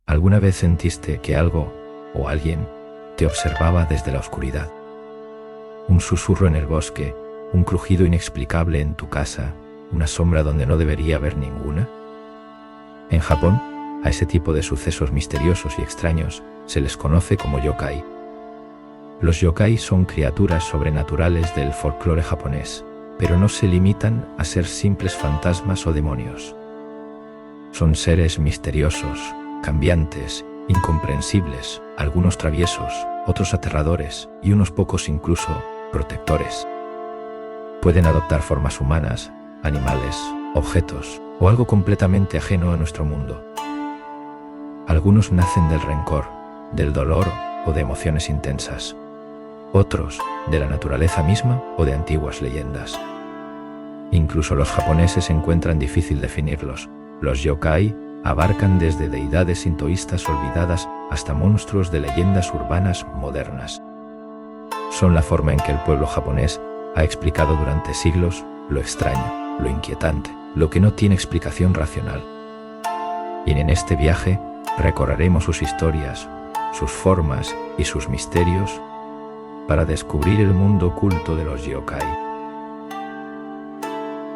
¿Alguna vez sentiste que algo o alguien te observaba desde la oscuridad? Un susurro en el bosque, un crujido inexplicable en tu casa, una sombra donde no debería haber ninguna. En Japón, a ese tipo de sucesos misteriosos y extraños se les conoce como yokai. Los yokai son criaturas sobrenaturales del folclore japonés, pero no se limitan a ser simples fantasmas o demonios. Son seres misteriosos, cambiantes, incomprensibles, algunos traviesos, otros aterradores y unos pocos incluso protectores. Pueden adoptar formas humanas, animales, objetos o algo completamente ajeno a nuestro mundo. Algunos nacen del rencor, del dolor o de emociones intensas. Otros de la naturaleza misma o de antiguas leyendas. Incluso los japoneses encuentran difícil definirlos. Los yokai abarcan desde deidades sintoístas olvidadas hasta monstruos de leyendas urbanas modernas. Son la forma en que el pueblo japonés ha explicado durante siglos lo extraño, lo inquietante, lo que no tiene explicación racional. Y en este viaje recorreremos sus historias, sus formas y sus misterios para descubrir el mundo oculto de los yokai.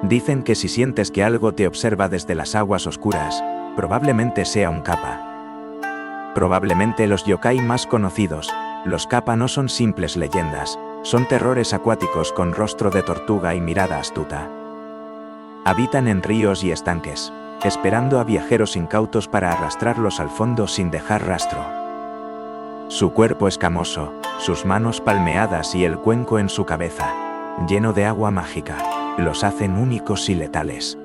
Dicen que si sientes que algo te observa desde las aguas oscuras, probablemente sea un kappa. Probablemente los yokai más conocidos, los kappa, no son simples leyendas, son terrores acuáticos con rostro de tortuga y mirada astuta. Habitan en ríos y estanques, esperando a viajeros incautos para arrastrarlos al fondo sin dejar rastro. Su cuerpo escamoso, sus manos palmeadas y el cuenco en su cabeza, lleno de agua mágica, los hacen únicos y letales.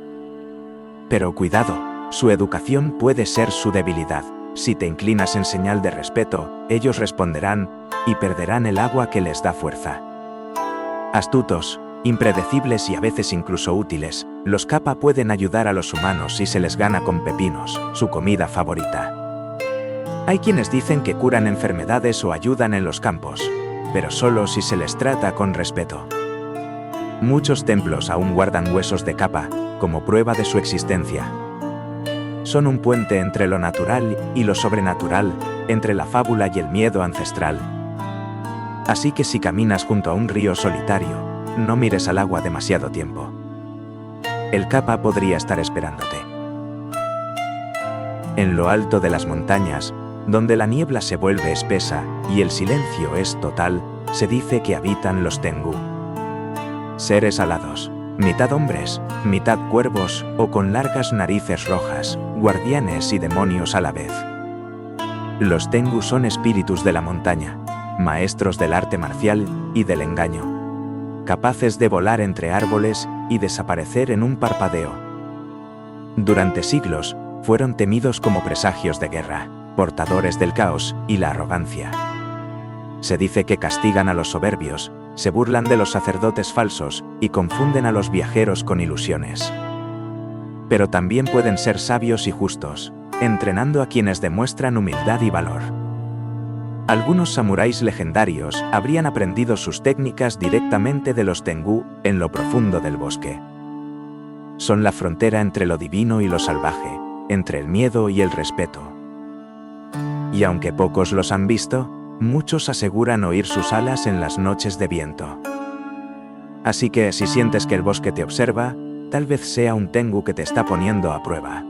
Pero cuidado, su educación puede ser su debilidad. Si te inclinas en señal de respeto, ellos responderán y perderán el agua que les da fuerza. Astutos, impredecibles y a veces incluso útiles, los kappa pueden ayudar a los humanos si se les gana con pepinos, su comida favorita. Hay quienes dicen que curan enfermedades o ayudan en los campos, pero solo si se les trata con respeto. Muchos templos aún guardan huesos de kappa, como prueba de su existencia. Son un puente entre lo natural y lo sobrenatural, entre la fábula y el miedo ancestral. Así que si caminas junto a un río solitario, no mires al agua demasiado tiempo. El kappa podría estar esperándote. En lo alto de las montañas, donde la niebla se vuelve espesa y el silencio es total, se dice que habitan los tengu. Seres alados, mitad hombres, mitad cuervos o con largas narices rojas, guardianes y demonios a la vez. Los tengu son espíritus de la montaña, maestros del arte marcial y del engaño, capaces de volar entre árboles y desaparecer en un parpadeo. Durante siglos, fueron temidos como presagios de guerra, portadores del caos y la arrogancia. Se dice que castigan a los soberbios, se burlan de los sacerdotes falsos y confunden a los viajeros con ilusiones. Pero también pueden ser sabios y justos, entrenando a quienes demuestran humildad y valor. Algunos samuráis legendarios habrían aprendido sus técnicas directamente de los tengu en lo profundo del bosque. Son la frontera entre lo divino y lo salvaje, entre el miedo y el respeto. Y aunque pocos los han visto, muchos aseguran oír sus alas en las noches de viento. Así que si sientes que el bosque te observa, tal vez sea un tengu que te está poniendo a prueba.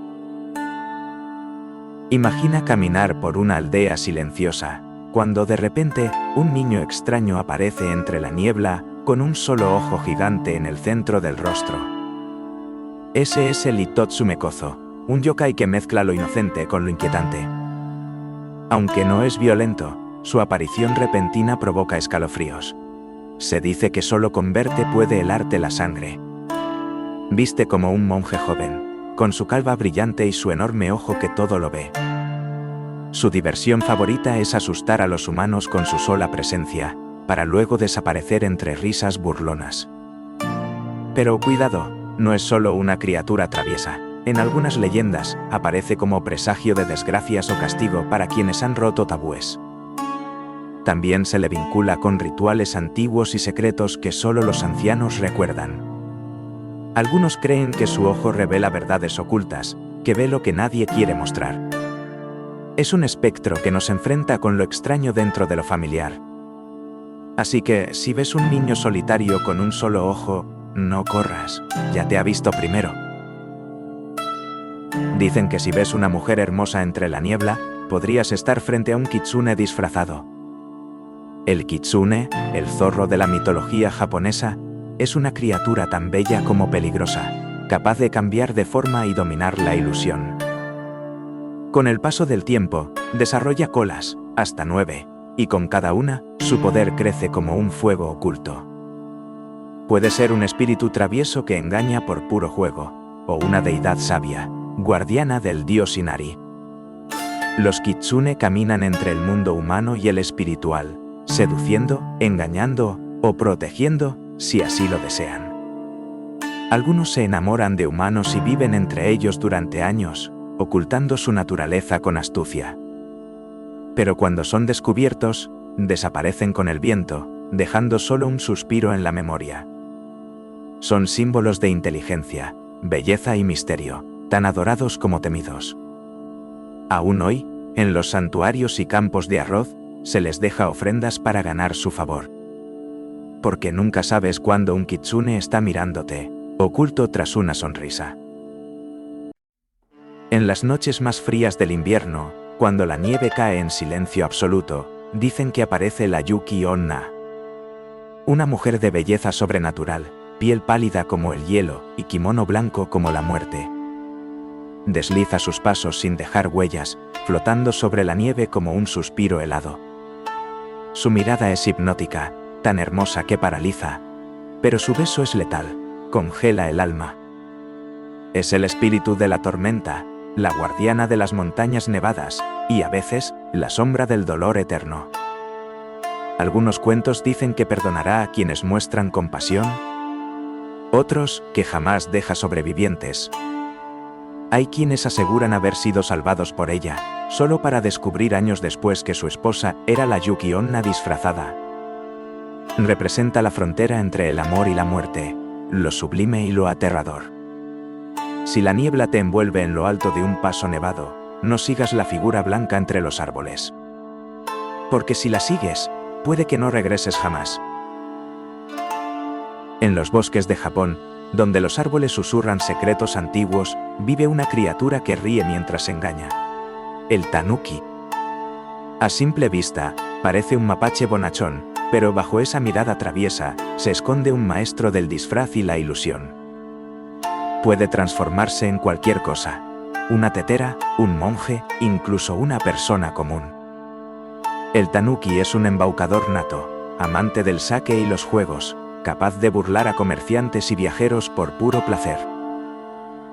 Imagina caminar por una aldea silenciosa, cuando de repente un niño extraño aparece entre la niebla con un solo ojo gigante en el centro del rostro. Ese es el Hitotsume Kozo, un yokai que mezcla lo inocente con lo inquietante. Aunque no es violento, su aparición repentina provoca escalofríos. Se dice que solo con verte puede helarte la sangre. Viste como un monje joven, con su calva brillante y su enorme ojo que todo lo ve. Su diversión favorita es asustar a los humanos con su sola presencia, para luego desaparecer entre risas burlonas. Pero cuidado, no es solo una criatura traviesa. En algunas leyendas, aparece como presagio de desgracias o castigo para quienes han roto tabúes. También se le vincula con rituales antiguos y secretos que solo los ancianos recuerdan. Algunos creen que su ojo revela verdades ocultas, que ve lo que nadie quiere mostrar. Es un espectro que nos enfrenta con lo extraño dentro de lo familiar. Así que, si ves un niño solitario con un solo ojo, no corras, ya te ha visto primero. Dicen que si ves una mujer hermosa entre la niebla, podrías estar frente a un kitsune disfrazado. El kitsune, el zorro de la mitología japonesa, es una criatura tan bella como peligrosa, capaz de cambiar de forma y dominar la ilusión. Con el paso del tiempo, desarrolla colas, hasta 9, y con cada una, su poder crece como un fuego oculto. Puede ser un espíritu travieso que engaña por puro juego, o una deidad sabia, guardiana del dios Inari. Los kitsune caminan entre el mundo humano y el espiritual, seduciendo, engañando o protegiendo, si así lo desean. Algunos se enamoran de humanos y viven entre ellos durante años, ocultando su naturaleza con astucia. Pero cuando son descubiertos, desaparecen con el viento, dejando solo un suspiro en la memoria. Son símbolos de inteligencia, belleza y misterio, tan adorados como temidos. Aún hoy, en los santuarios y campos de arroz, se les deja ofrendas para ganar su favor. Porque nunca sabes cuándo un kitsune está mirándote, oculto tras una sonrisa. En las noches más frías del invierno, cuando la nieve cae en silencio absoluto, dicen que aparece la Yuki Onna. Una mujer de belleza sobrenatural, piel pálida como el hielo y kimono blanco como la muerte. Desliza sus pasos sin dejar huellas, flotando sobre la nieve como un suspiro helado. Su mirada es hipnótica, tan hermosa que paraliza, pero su beso es letal, congela el alma. Es el espíritu de la tormenta, la guardiana de las montañas nevadas, y a veces, la sombra del dolor eterno. Algunos cuentos dicen que perdonará a quienes muestran compasión, otros, que jamás deja sobrevivientes. Hay quienes aseguran haber sido salvados por ella, solo para descubrir años después que su esposa era la Yuki Onna disfrazada. Representa la frontera entre el amor y la muerte, lo sublime y lo aterrador. Si la niebla te envuelve en lo alto de un paso nevado, no sigas la figura blanca entre los árboles. Porque si la sigues, puede que no regreses jamás. En los bosques de Japón, donde los árboles susurran secretos antiguos, vive una criatura que ríe mientras engaña. El tanuki. A simple vista, parece un mapache bonachón, pero bajo esa mirada traviesa, se esconde un maestro del disfraz y la ilusión. Puede transformarse en cualquier cosa, una tetera, un monje, incluso una persona común. El tanuki es un embaucador nato, amante del sake y los juegos, capaz de burlar a comerciantes y viajeros por puro placer.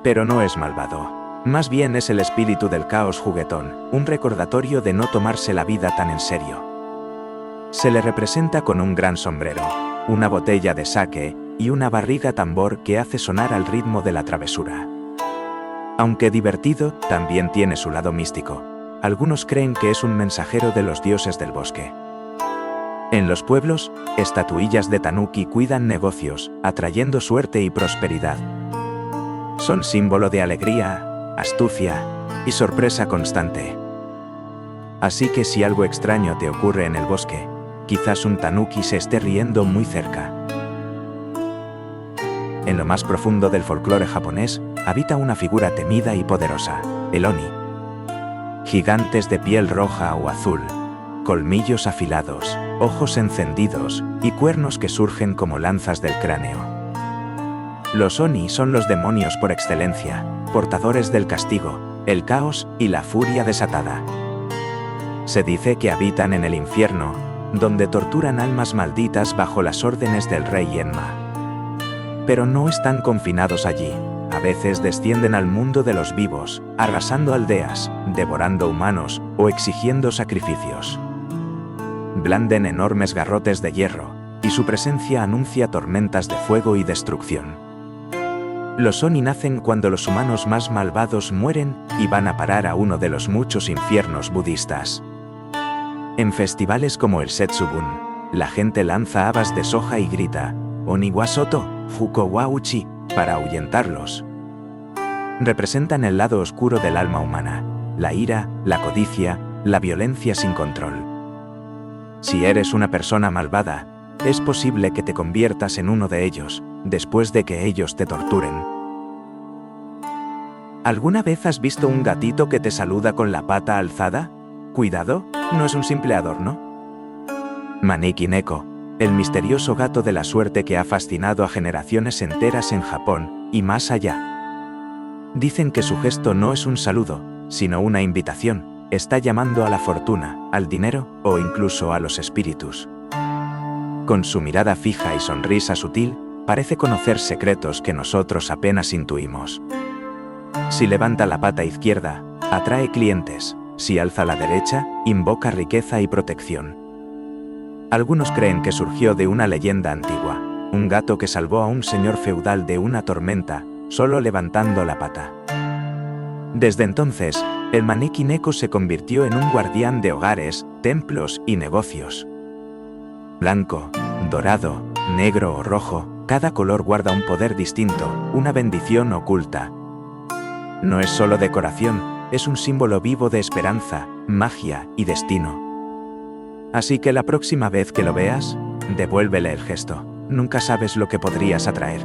Pero no es malvado, más bien es el espíritu del caos juguetón, un recordatorio de no tomarse la vida tan en serio. Se le representa con un gran sombrero, una botella de sake y una barriga tambor que hace sonar al ritmo de la travesura. Aunque divertido, también tiene su lado místico. Algunos creen que es un mensajero de los dioses del bosque. En los pueblos, estatuillas de tanuki cuidan negocios, atrayendo suerte y prosperidad. Son símbolo de alegría, astucia y sorpresa constante. Así que si algo extraño te ocurre en el bosque, quizás un tanuki se esté riendo muy cerca. En lo más profundo del folclore japonés, habita una figura temida y poderosa, el Oni. Gigantes de piel roja o azul, colmillos afilados, ojos encendidos y cuernos que surgen como lanzas del cráneo. Los Oni son los demonios por excelencia, portadores del castigo, el caos y la furia desatada. Se dice que habitan en el infierno, donde torturan almas malditas bajo las órdenes del rey Enma. Pero no están confinados allí, a veces descienden al mundo de los vivos, arrasando aldeas, devorando humanos o exigiendo sacrificios. Blanden enormes garrotes de hierro, y su presencia anuncia tormentas de fuego y destrucción. Los Oni nacen cuando los humanos más malvados mueren y van a parar a uno de los muchos infiernos budistas. En festivales como el Setsubun, la gente lanza habas de soja y grita Oni wa soto, fuko wa uchi, para ahuyentarlos. Representan el lado oscuro del alma humana, la ira, la codicia, la violencia sin control. Si eres una persona malvada, es posible que te conviertas en uno de ellos, después de que ellos te torturen. ¿Alguna vez has visto un gatito que te saluda con la pata alzada? Cuidado, no es un simple adorno. Maneki Neko, el misterioso gato de la suerte que ha fascinado a generaciones enteras en Japón, y más allá. Dicen que su gesto no es un saludo, sino una invitación, está llamando a la fortuna, al dinero o incluso a los espíritus. Con su mirada fija y sonrisa sutil, parece conocer secretos que nosotros apenas intuimos. Si levanta la pata izquierda, atrae clientes. Si alza la derecha, invoca riqueza y protección. Algunos creen que surgió de una leyenda antigua, un gato que salvó a un señor feudal de una tormenta, solo levantando la pata. Desde entonces, el Maneki Neko se convirtió en un guardián de hogares, templos y negocios. Blanco, dorado, negro o rojo, cada color guarda un poder distinto, una bendición oculta. No es solo decoración, es un símbolo vivo de esperanza, magia y destino. Así que la próxima vez que lo veas, devuélvele el gesto. Nunca sabes lo que podrías atraer.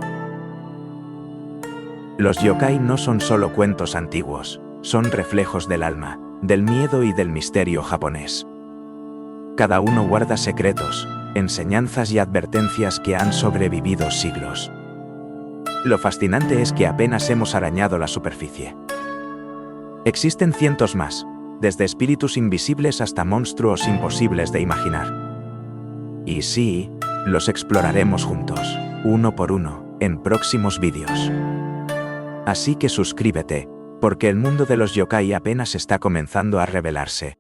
Los yokai no son solo cuentos antiguos, son reflejos del alma, del miedo y del misterio japonés. Cada uno guarda secretos, enseñanzas y advertencias que han sobrevivido siglos. Lo fascinante es que apenas hemos arañado la superficie. Existen cientos más, desde espíritus invisibles hasta monstruos imposibles de imaginar. Y sí, los exploraremos juntos, uno por uno, en próximos vídeos. Así que suscríbete, porque el mundo de los yokai apenas está comenzando a revelarse.